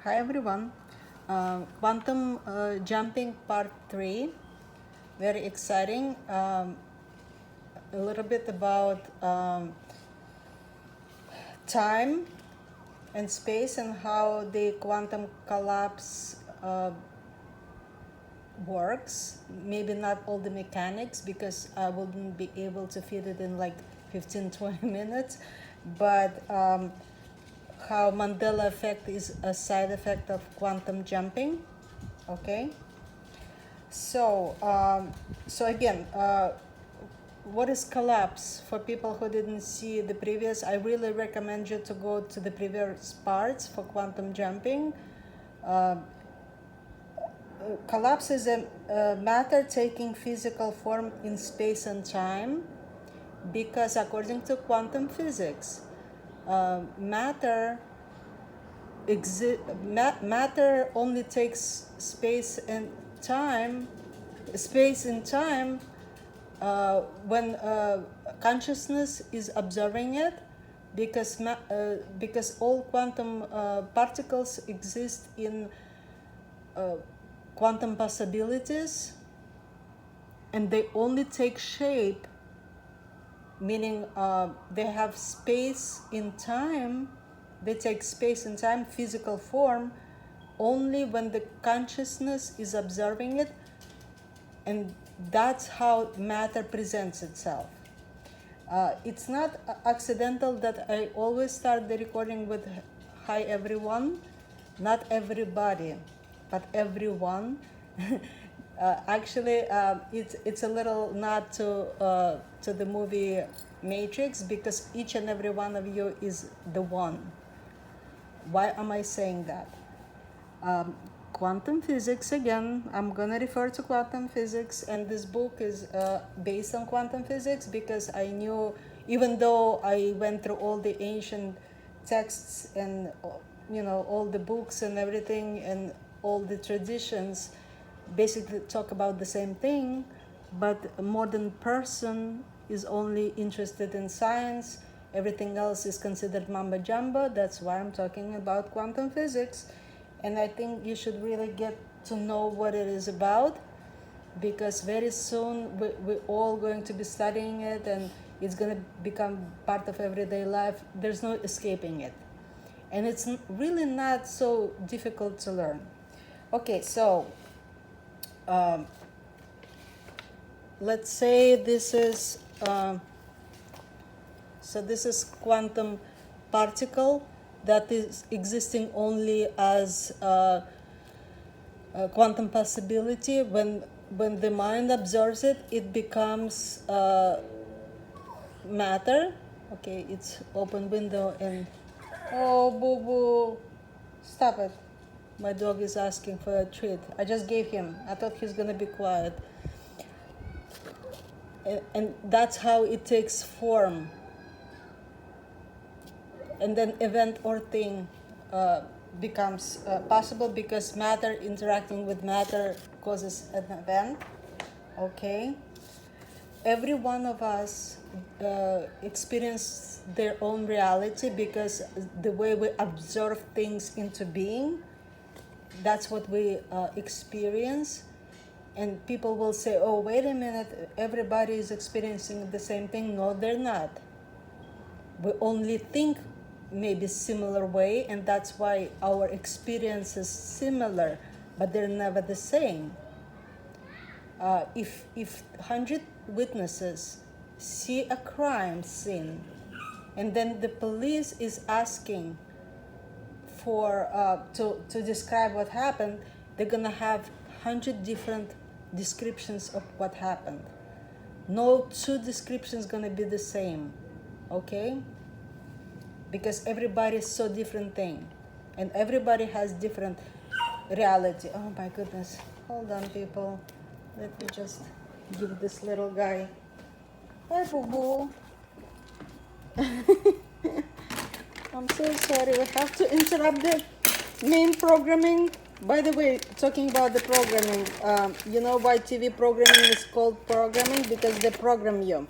Hi everyone. Quantum jumping part 3. Very exciting. A little bit about time and space and how the quantum collapse works. Maybe not all the mechanics because I wouldn't be able to fit it in like 15-20 minutes, but how Mandela effect is a side effect of quantum jumping. Okay, so again, what is collapse? For people who didn't see the previous, I really recommend you to go to the previous parts for quantum jumping. Collapse is a matter taking physical form in space and time, because according to quantum physics, matter only takes space and time when consciousness is observing it, because all quantum particles exist in quantum possibilities, and they only take shape, meaning they have space in time. They take space and time, physical form, only when the consciousness is observing it, and that's how matter presents itself. It's not accidental that I always start the recording with "Hi everyone," not everybody, but everyone. Actually, it's a little nod to the movie Matrix, because each and every one of you is the one. Why am I saying that? Quantum physics, again, I'm gonna refer to quantum physics, and this book is based on quantum physics, because I knew, even though I went through all the ancient texts and all the books and everything, and all the traditions basically talk about the same thing, but a modern person is only interested in science. Everything else is considered mumbo jumbo. That's why I'm talking about quantum physics. And I think you should really get to know what it is about, because very soon we're all going to be studying it, and it's going to become part of everyday life. There's no escaping it. And it's really not so difficult to learn. Okay, so let's say this is this is quantum particle that is existing only as a quantum possibility. When the mind observes it, it becomes matter. Okay, it's open window, and oh, boo boo, stop it. My dog is asking for a treat. I just gave him. I thought he's gonna be quiet. And that's how it takes form. And then event or thing becomes possible, because matter interacting with matter causes an event. Okay, every one of us experience their own reality, because the way we observe things into being, that's what we experience. And people will say, oh, wait a minute, everybody is experiencing the same thing. No, they're not. We only think maybe similar way, and that's why our experience is similar, but they're never the same. If 100 witnesses see a crime scene, and then the police is asking for to describe what happened, they're gonna have 100 different descriptions of what happened. No two descriptions gonna be the same. Okay, because everybody is so different thing, and everybody has different reality. Oh my goodness, hold on people, let me just give this little guy, hi boo boo. I'm so sorry, we have to interrupt the main programming. By the way, talking about the programming, you know why TV programming is called programming? Because they program you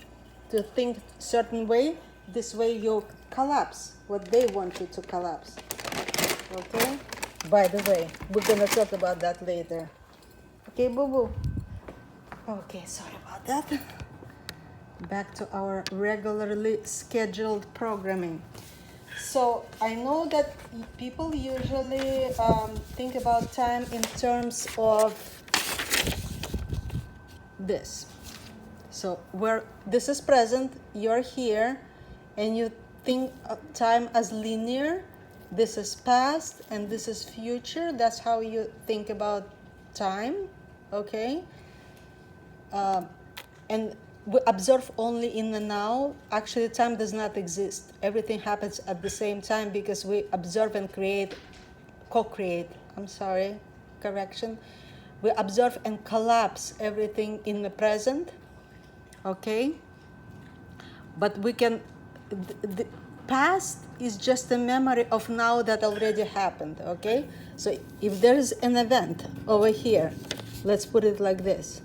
to think certain way. This way you collapse what they want you to collapse. Okay? By the way, we're gonna talk about that later. Okay, boo boo. Okay, sorry about that. Back to our regularly scheduled programming. So I know that people usually think about time in terms of this. So where this is present, you're here, and you think of time as linear. This is past and this is future. That's how you think about time, okay? And we observe only in the now. Actually, time does not exist. Everything happens at the same time because we observe and create, co-create. I'm sorry, correction. We observe and collapse everything in the present, okay? But we can, the past is just a memory of now that already happened, okay? So if there is an event over here, let's put it like this.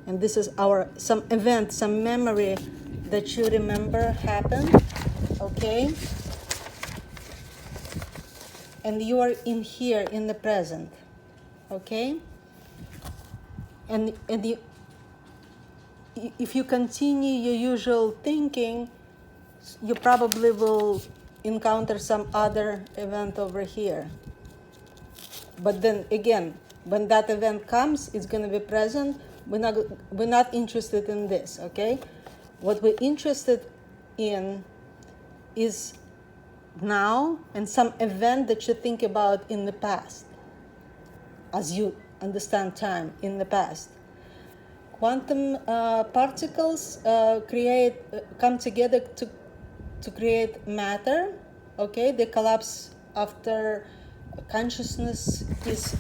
And this is some event, some memory that you remember happened, okay? And you are in here, in the present, okay? And if you continue your usual thinking, you probably will encounter some other event over here. But then again, when that event comes, it's going to be present. We're not interested in this, okay? What we're interested in is now and some event that you think about in the past, as you understand time in the past. Quantum particles come together to create matter, okay? They collapse after consciousness is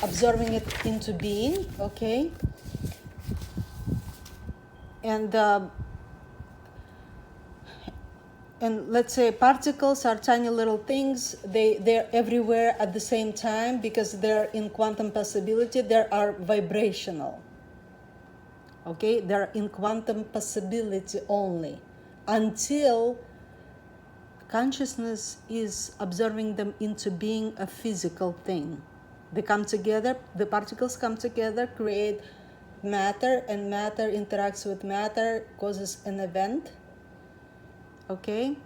absorbing it into being, okay? And let's say particles are tiny little things. They're everywhere at the same time because they're in quantum possibility. They are vibrational, okay? They're in quantum possibility only until consciousness is absorbing them into being a physical thing. They come together, the particles come together, create matter, and matter interacts with matter, causes an event, okay?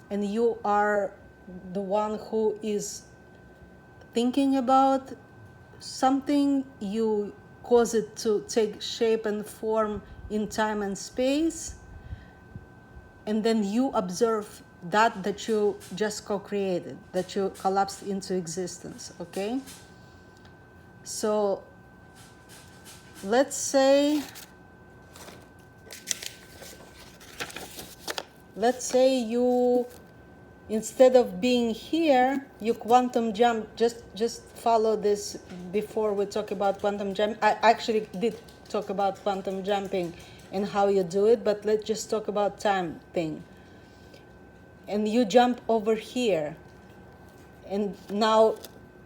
And you are the one who is thinking about something, you cause it to take shape and form in time and space, and then you observe that you just co-created, that you collapsed into existence, okay? So let's say you, instead of being here, you quantum jump. Just follow this before we talk about quantum jump. I actually did talk about quantum jumping and how you do it, but let's just talk about time thing. And you jump over here, and now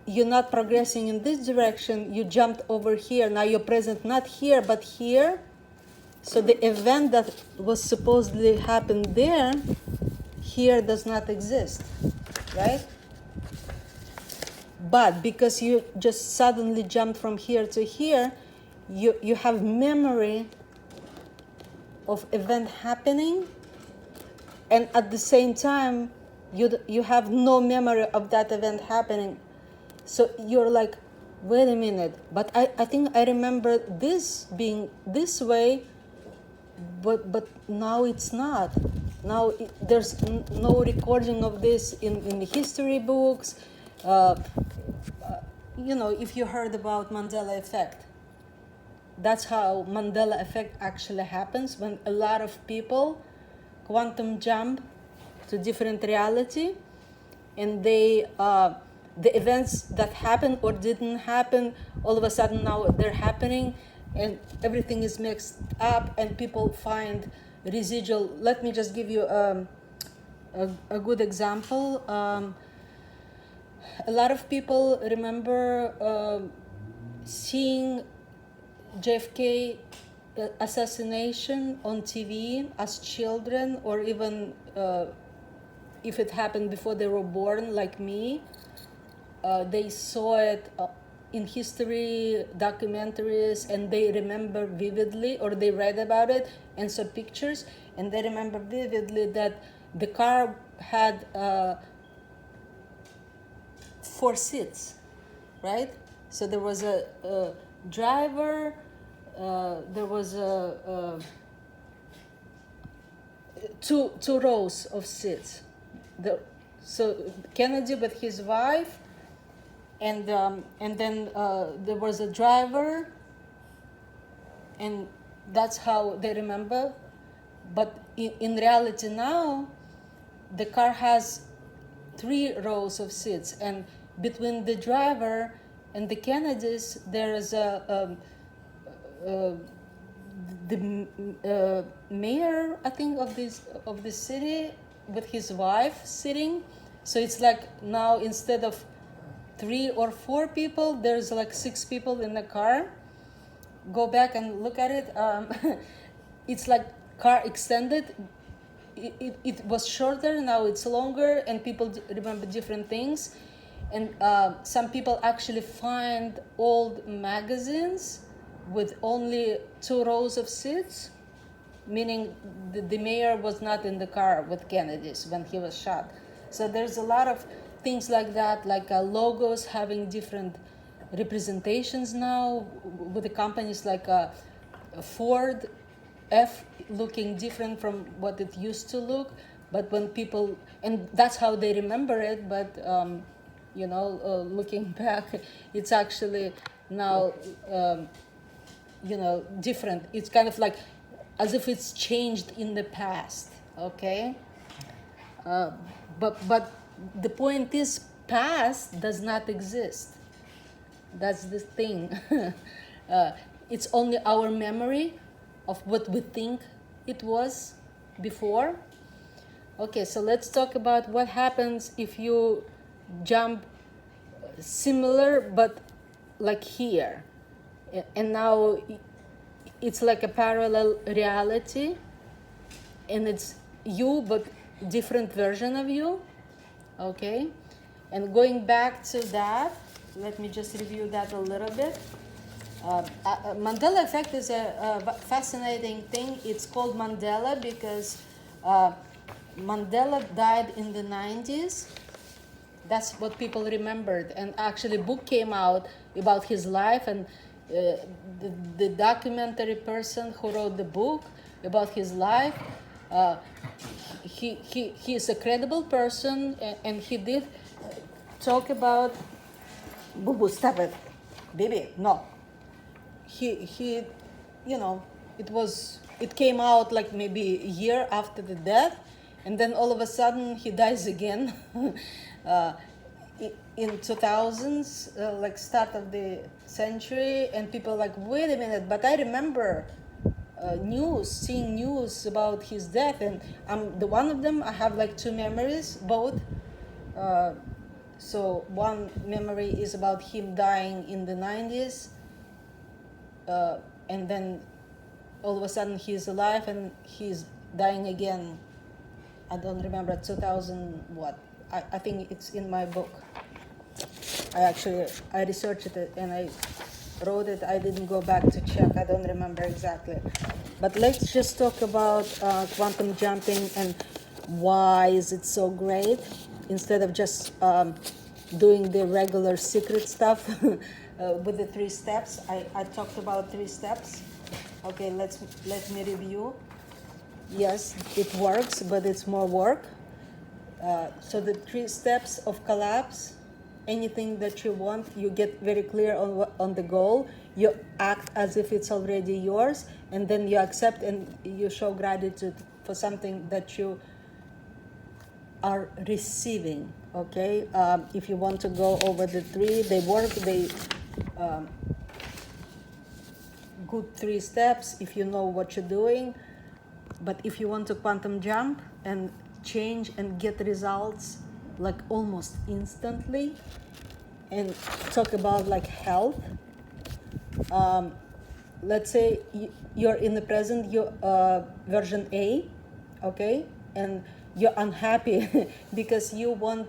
you're not progressing in this direction, you jumped over here. Now you're present not here but here. So the event that was supposedly happened there, here does not exist, right? But because you just suddenly jumped from here to here, you have memory of event happening, and at the same time you have no memory of that event happening. So you're like, wait a minute, but I think I remember this being this way, but now it's not. Now there's no recording of this in the history books. If you heard about Mandela effect, that's how Mandela effect actually happens, when a lot of people quantum jump to different reality, and they the events that happened or didn't happen, all of a sudden now they're happening, and everything is mixed up, and people find residual. Let me just give you a good example. A lot of people remember seeing JFK assassination on TV as children, or even if it happened before they were born, like me. they saw it in history documentaries, and they remember vividly, or they read about it and saw pictures, and they remember vividly that the car had 4 seats, right? So there was a driver, there was two rows of seats. So Kennedy with his wife, and then there was a driver, and that's how they remember. But in reality now, the car has 3 rows of seats, and between the driver and the Kennedys, there is the mayor, I think, of the city with his wife sitting. So it's like now, instead of 3 or 4 people, there's like 6 people in the car. Go back and look at it. It's like car extended. It was shorter, now it's longer, and people remember different things. And some people actually find old magazines with only 2 rows of seats, meaning the mayor was not in the car with Kennedy's when he was shot. So there's a lot of things like that, like logos having different representations now, with the companies like Ford, F looking different from what it used to look. But when people, and that's how they remember it, but looking back, it's actually now different. It's kind of like as if it's changed in the past, okay? But the point is, past does not exist. That's the thing. It's only our memory of what we think it was before. Okay, so let's talk about what happens if you jump similar, but like here. And now it's like a parallel reality, and it's you, but different version of you. Okay, and going back to that, let me just review that a little bit. Mandela effect is a fascinating thing. It's called Mandela because Mandela died in the 90s. That's what people remembered. And actually, a book came out about his life, and the documentary person who wrote the book about his life, he is a credible person, and he did talk about. Boo, stop it, baby. No. He, it came out like maybe a year after the death, and then all of a sudden he dies again. In 2000s, like start of the century, and people are like, wait a minute, but I remember seeing news about his death, and I'm the one of them. I have like 2 memories, both. So one memory is about him dying in the 90s, and then all of a sudden he's alive and he's dying again. I don't remember, 2000 what. I think it's in my book. I researched it and I wrote it. I didn't go back to check. I don't remember exactly. But let's just talk about quantum jumping and why is it so great, instead of just doing the regular secret stuff with the 3 steps. I talked about 3 steps. Okay, let me review. Yes, it works, but it's more work. So the 3 steps of collapse: anything that you want, you get very clear on the goal, you act as if it's already yours, and then you accept and you show gratitude for something that you are receiving. Okay, if you want to go over the 3, they work, good 3 steps if you know what you're doing. But if you want to quantum jump and change and get results like almost instantly, and talk about like health, let's say you're in the present, you're version A, okay, and you're unhappy because you want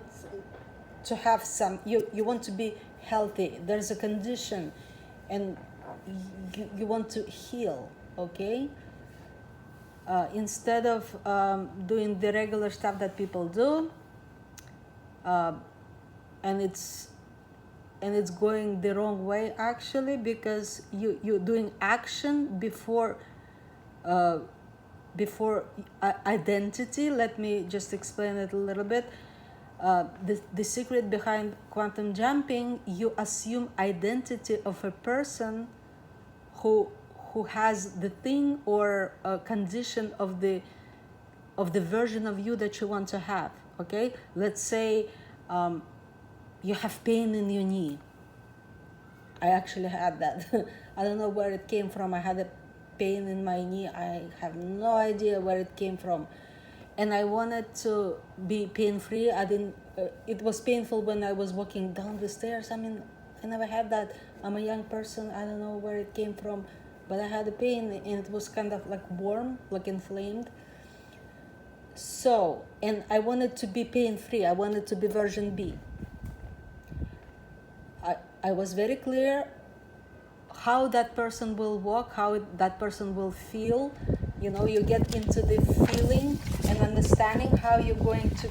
to have some, you want to be healthy, there's a condition, and you want to heal, okay? Instead of doing the regular stuff that people do, and it's going the wrong way actually, because you're doing action before identity. Let me just explain it a little bit. The secret behind quantum jumping, you assume identity of a person who has the thing or a condition of the version of you that you want to have, okay? Let's say you have pain in your knee. I actually had that. I don't know where it came from. I had a pain in my knee. I have no idea where it came from. And I wanted to be pain-free. It was painful when I was walking down the stairs. I mean, I never had that. I'm a young person. I don't know where it came from. But I had a pain, and it was kind of like warm, like inflamed. So, and I wanted to be pain-free. I wanted to be version B. I was very clear how that person will walk, how that person will feel. You know, you get into the feeling and understanding how you're going to,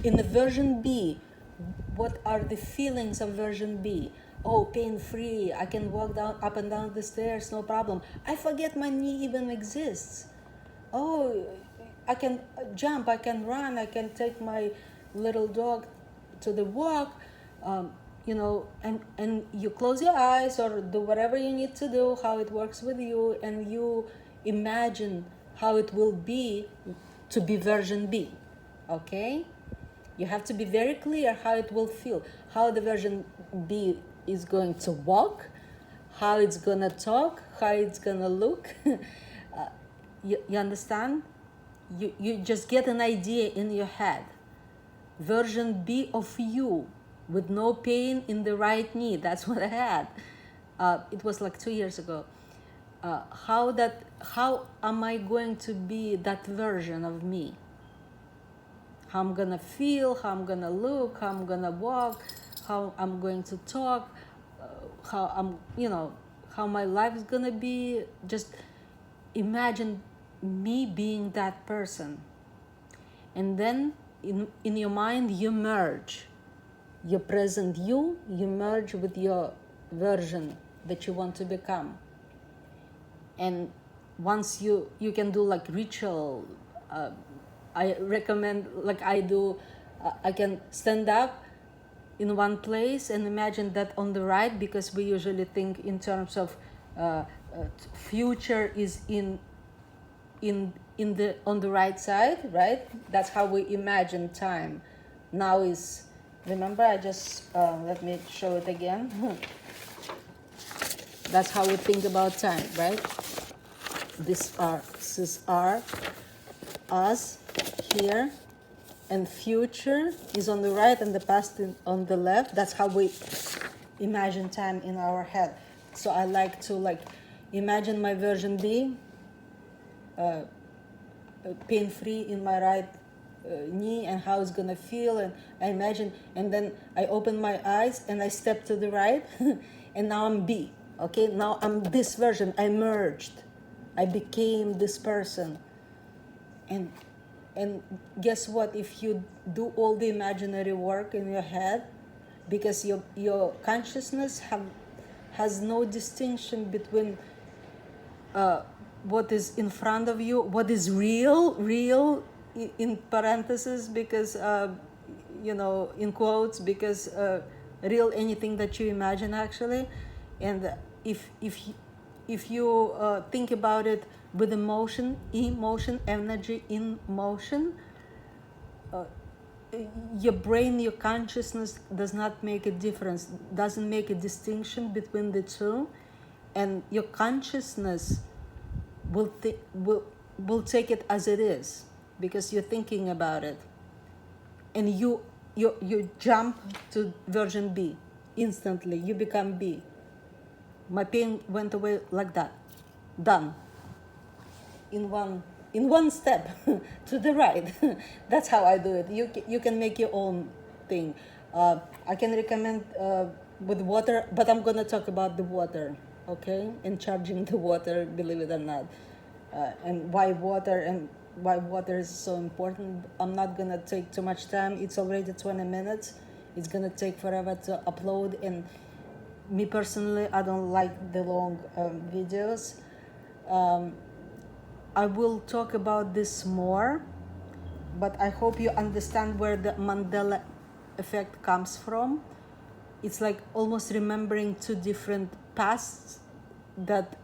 in the version B, what are the feelings of version B? Oh, pain-free, I can walk up and down the stairs, no problem. I forget my knee even exists. Oh, I can jump, I can run, I can take my little dog to the walk. You know, and you close your eyes or do whatever you need to do, how it works with you, and you imagine how it will be to be version B, okay? You have to be very clear how it will feel, how the version B is going to walk, how it's gonna talk, how it's gonna look. You understand? You just get an idea in your head. Version B of you, with no pain in the right knee. That's what I had. It was like 2 years ago. How am I going to be that version of me? How I'm gonna feel, how I'm gonna look, how I'm gonna walk, how I'm going to talk, how I'm, you know, how my life is gonna be. Just imagine me being that person. And then in your mind, you merge your present you merge with your version that you want to become. And once you can do like ritual, I recommend, like I do, I can stand up in one place and imagine that on the right, because we usually think in terms of future is in the on the right side, right? That's how we imagine time. Now is, remember, I just, let me show it again. That's how we think about time, right? This is our, us, here, and future is on the right and the past on the left. That's how we imagine time in our head. So I like to imagine my version B, pain-free in my right knee, and how it's gonna feel, and I imagine, and then I open my eyes and I step to the right and now I'm B, okay? Now I'm this version. I merged, I became this person. And guess what? If you do all the imaginary work in your head, because your consciousness has no distinction between what is in front of you, what is real in parentheses, because in quotes, because real, anything that you imagine actually. And if you think about it with emotion, energy in motion, your brain, your consciousness does not make a difference, doesn't make a distinction between the two, and your consciousness will take it as it is, because you're thinking about it, and you jump to version B instantly. You become B. My pain went away like that, done, in one step to the right. That's how I do it. You can make your own thing. I can recommend with water, but I'm gonna talk about the water, okay? And charging the water, believe it or not, and why water is so important. I'm not gonna take too much time. It's already 20 minutes. It's gonna take forever to upload, and me personally, I don't like the long videos. I will talk about this more, but I hope you understand where the Mandela effect comes from. It's like almost remembering two different pasts that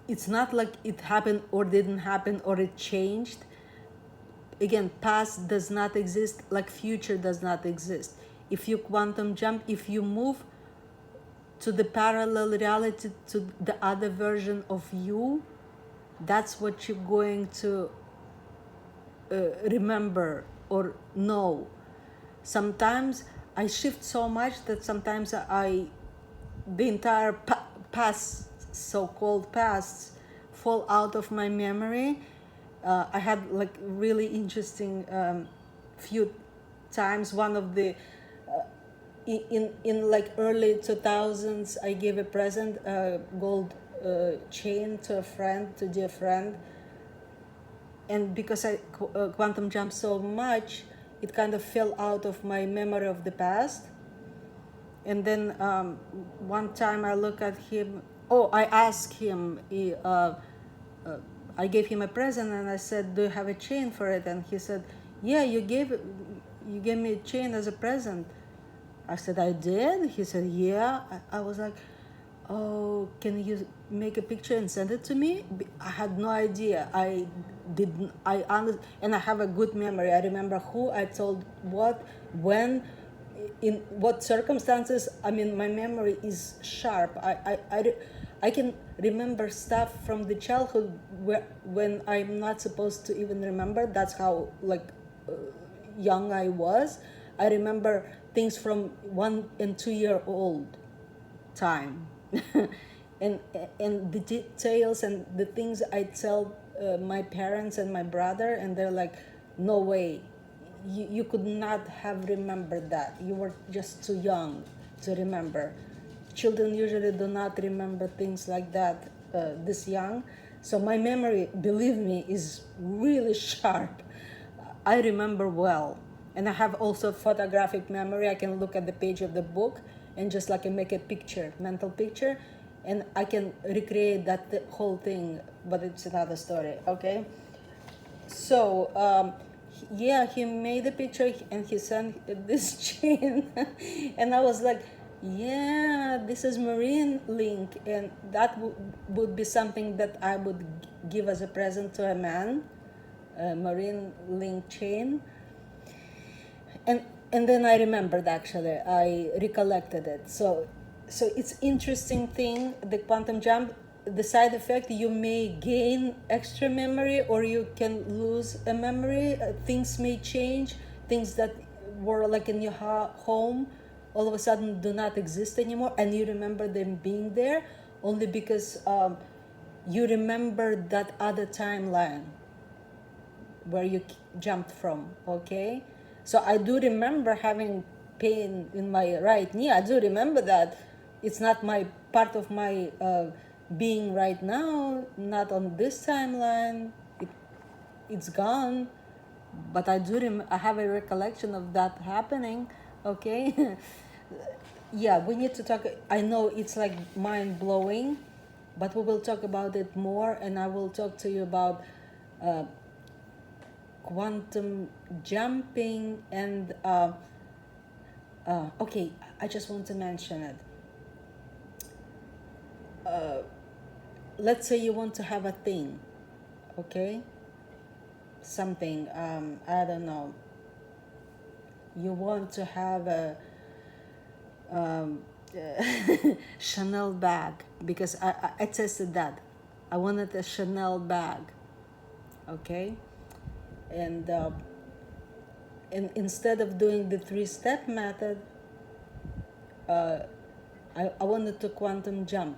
it's not like it happened or didn't happen or it changed. Again, past does not exist, like future does not exist. If you quantum jump, if you move to the parallel reality, to the other version of you, that's what you're going to remember or know. Sometimes I shift so much that sometimes the entire past, so-called pasts, fall out of my memory. I had like really interesting few times. One of the in like early 2000s, I gave a present, a gold chain to a friend, to dear friend, and because I quantum jumped so much, it kind of fell out of my memory of the past. And then one time I look at him. Oh, I asked him. I gave him a present, and I said, "Do you have a chain for it?" And he said, "Yeah, you gave me a chain as a present." I said, "I did." He said, "Yeah." I was like, "Oh, can you make a picture and send it to me?" I had no idea. I didn't. And I have a good memory. I remember who I told what, when, in what circumstances. I mean, my memory is sharp. I can remember stuff from the childhood when I'm not supposed to even remember. That's how like young I was. I remember things from 1 and 2 year old time. and and the details and the things I tell my parents and my brother, and they're like, no way, you could not have remembered that. You were just too young to remember. Children usually do not remember things like that this young. So my memory, believe me, is really sharp. I remember well. And I have also photographic memory. I can look at the page of the book and just like make a picture, mental picture, and I can recreate that whole thing, but it's another story, okay? So, yeah, he made a picture and he sent this chain. And I was like, yeah, this is marine link. And that would be something that I would give as a present to a man, a marine link chain. And then I remembered, actually I recollected it. So it's interesting thing, the quantum jump. The side effect, you may gain extra memory or you can lose a memory. Things may change. Things that were like in your home all of a sudden do not exist anymore, and you remember them being there only because you remember that other timeline where you jumped from, okay? So I do remember having pain in my right knee. I do remember that. It's not my part of my being right now, not on this timeline. It's gone. But I do I have a recollection of that happening, okay? Yeah, we need to talk. I know it's like mind-blowing, but we will talk about it more, and I will talk to you about quantum jumping. And okay, I just want to mention it. Let's say you want to have a thing, okay? Something, I don't know. You want to have a Chanel bag, because I tested that. I wanted a Chanel bag, okay? And instead of doing the 3-step method, I wanted to quantum jump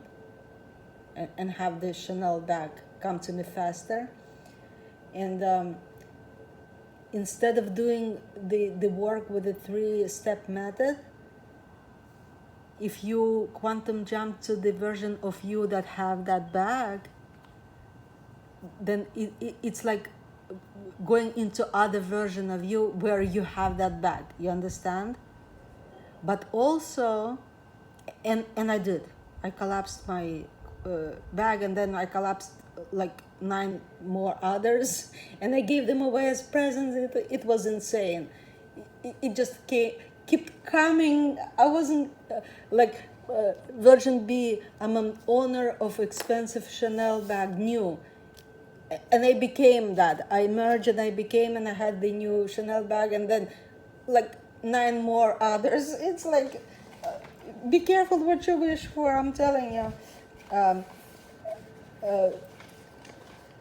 and have the Chanel bag come to me faster. And instead of doing the work with the 3-step method, if you quantum jump to the version of you that have that bag, then it's like going into other version of you where you have that bag. You understand? But also, and I did. I collapsed my bag, and then I collapsed like 9 more others, and I gave them away as presents. It was insane. It just kept coming. I wasn't version B. I'm an owner of expensive Chanel bag, new. And I became that. I merged and I became, and I had the new Chanel bag, and then like 9 more others. It's like, be careful what you wish for, I'm telling you.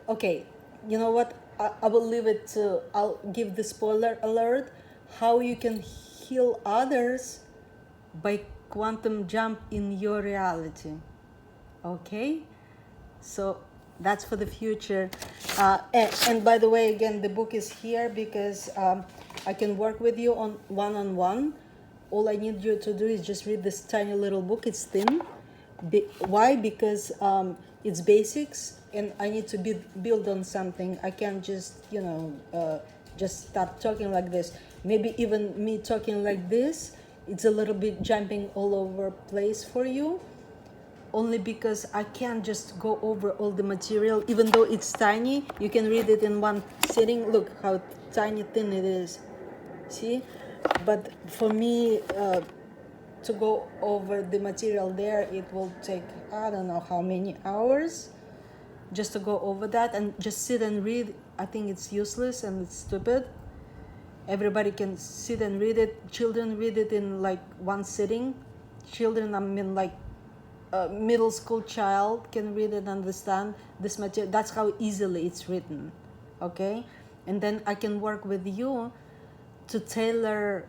Okay, you know what? I will leave it to, I'll give the spoiler alert, how you can heal others by quantum jump in your reality. Okay? So that's for the future. And by the way, again, the book is here because I can work with you on one-on-one. All I need you to do is just read this tiny little book. It's thin. Why? Because it's basics, and I need to build on something. I can't just, just start talking like this. Maybe even me talking like this, it's a little bit jumping all over place for you. Only because I can't just go over all the material, even though it's tiny. You can read it in one sitting. Look how tiny thin it is. See? But for me to go over the material there, it will take, I don't know how many hours just to go over that and just sit and read. I think it's useless and it's stupid. Everybody can sit and read it. Children read it in like one sitting. Children, I mean like a middle school child can read it and understand this material. That's how easily it's written. Okay? And then I can work with you to tailor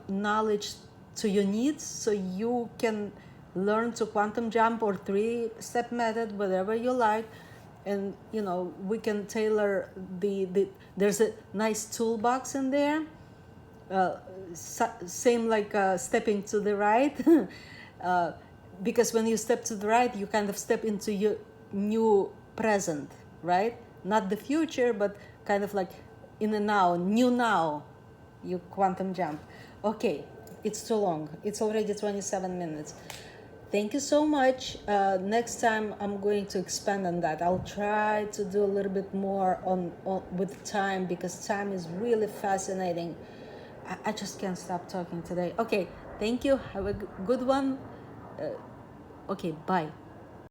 knowledge to your needs, so you can learn to quantum jump or 3-step method, whatever you like. And we can tailor there's a nice toolbox in there, same like stepping to the right. Because when you step to the right, you kind of step into your new present, right? Not the future, but kind of like in the now, new now, you quantum jump. Okay, it's too long. It's already 27 minutes. Thank you so much. Next time I'm going to expand on that. I'll try to do a little bit more on with time, because time is really fascinating. I just can't stop talking today. Okay, thank you. Have a good one. Okay, bye.